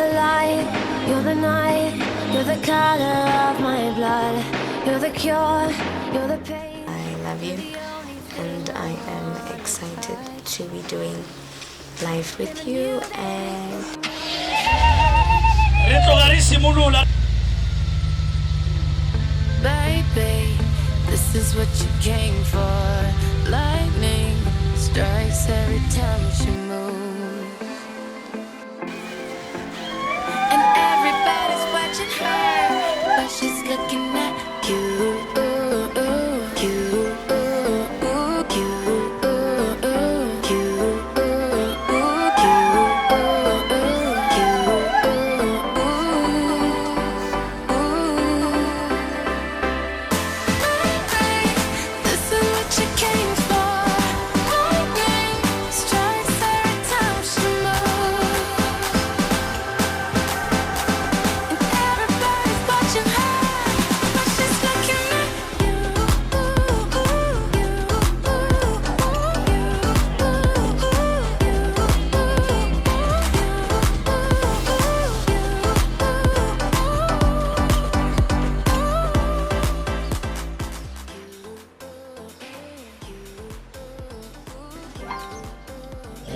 the light, you're the night, you're the color of my blood. You're the cure, you're the pain. I love you, and I am excited to be doing live with you. And baby, this is what you came for. Lightning strikes every time she moves, and everybody's watching her, but she's looking at you.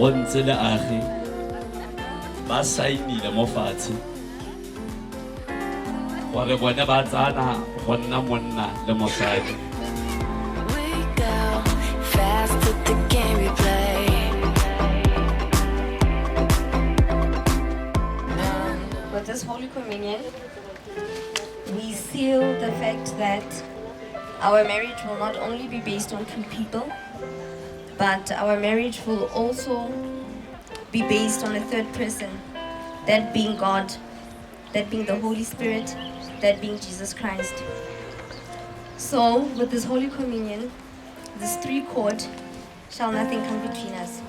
go ntse le age ba sainile mo fatshe gore bone ba tsana go nna monna le mosadi. We go fast with the game we play. With this Holy Communion, we seal the fact that our marriage will not only be based on two people, but our marriage will also be based on a third person, that being God, that being the Holy Spirit, that being Jesus Christ. So, with this Holy Communion, this three-chord, shall nothing come between us.